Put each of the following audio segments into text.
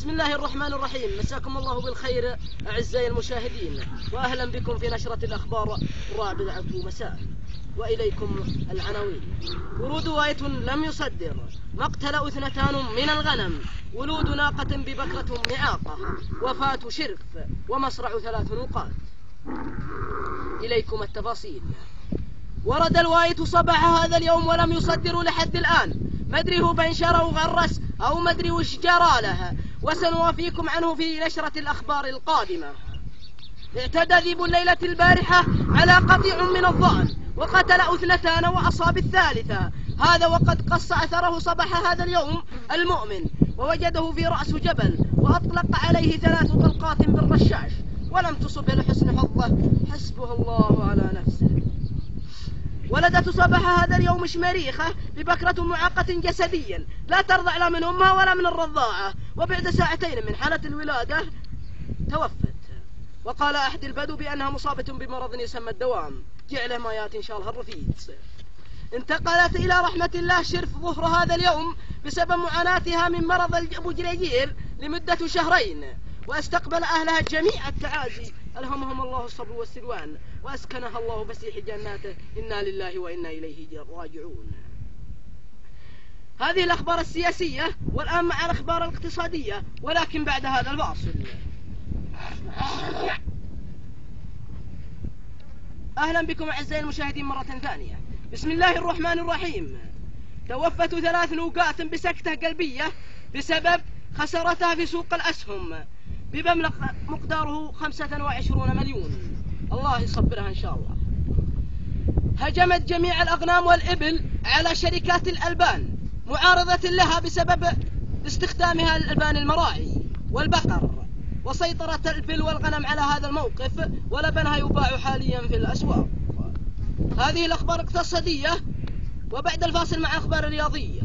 بسم الله الرحمن الرحيم. مساكم الله بالخير أعزائي المشاهدين، وأهلا بكم في نشرة الأخبار الرابعة مساء. وإليكم العناوين. ورود واية لم يصدر، مقتل 2 من الغنم، ولود ناقة ببكرة معاقة، وفاة شرف، ومصرع 3 نقاط. إليكم التفاصيل. ورد الواية صباح هذا اليوم ولم يصدروا لحد الآن، مدري هو بنشر وغرس أو مدري وش جرى له، وسنوافيكم عنه في نشرة الأخبار القادمة. اعتدى ذئب الليلة البارحة على قطيع من الضأن وقتل 2 وأصاب 3، هذا وقد قص أثره صباح هذا اليوم المؤمن، ووجده في رأس جبل، وأطلق عليه 3 طلقات بالرشاش، ولم تصب لحسن حظه، حسبه الله على نفسه. ولدت صباح هذا اليوم شمريخة ببكرة معاقة جسديا، لا ترضع لا من أمها ولا من الرضاعة، وبعد 2 ساعة من حالة الولادة توفت. وقال أحد البدو بأنها مصابة بمرض يسمى الدوام، جعله ما ياتي إن شاء الله الرفيد. انتقلت إلى رحمة الله شرف ظهر هذا اليوم بسبب معاناتها من مرض أبو جريجير لمدة 2 شهرين، واستقبل أهلها جميع التعازي، ألهمهم الله الصبر والسلوان، وأسكنها الله فسيح جناته، إنا لله وإنا إليه راجعون. هذه الأخبار السياسية، والآن مع الأخبار الاقتصادية، ولكن بعد هذا الفاصل. أهلا بكم أعزائي المشاهدين مرة ثانية. بسم الله الرحمن الرحيم. توفت 3 نقاط بسكتة قلبية بسبب خسارتها في سوق الأسهم بمبلغ مقداره 25 مليون، الله يصبرها إن شاء الله. هجمت جميع الأغنام والإبل على شركات الألبان معارضة لها بسبب استخدامها الألبان المراعي والبقر، وسيطرت الإبل والغنم على هذا الموقف، ولبنها يباع حاليا في الأسواق. هذه الأخبار الاقتصادية، وبعد الفاصل مع أخبار رياضية.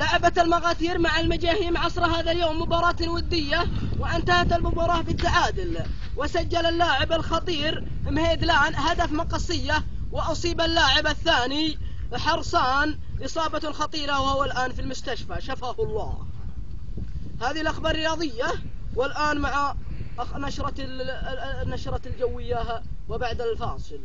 لعبت المغاتير مع المجاهيم عصر هذا اليوم مباراة ودية، وانتهت المباراة بالتعادل، وسجل اللاعب الخطير مهيدلان هدف مقصية، وأصيب اللاعب الثاني حرصان إصابة خطيرة وهو الآن في المستشفى، شفاه الله. هذه الأخبار الرياضية، والآن مع نشرة الجوية وبعد الفاصل.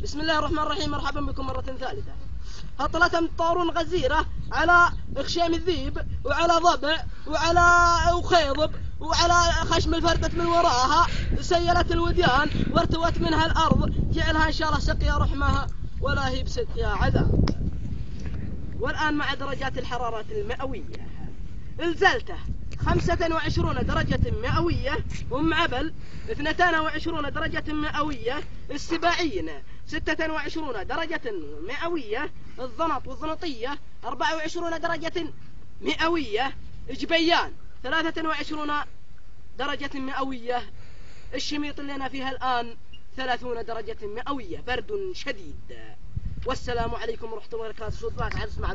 بسم الله الرحمن الرحيم. مرحبا بكم مرة ثالثة. هطلت أمطار غزيرة على إخشام الذيب، وعلى ضبع، وعلى وخيضب، وعلى خشم الفردة من وراها، سيلت الوديان وارتوت منها الأرض، جعلها إن شاء الله سقيا رحمها ولا هي بسقيا عذاب. والآن مع درجات الحرارة المئوية. الزلته 25 درجة مئوية، أم عبل 22 درجة مئوية، السباعين 26 درجة مئوية، الضنط والضنطية 24 درجة مئوية، جبيان 23 درجة مئوية، الشميط اللي أنا فيها الآن 30 درجة مئوية، برد شديد. والسلام عليكم ورحمة الله وبركاته. صوت باك عاد اسمع.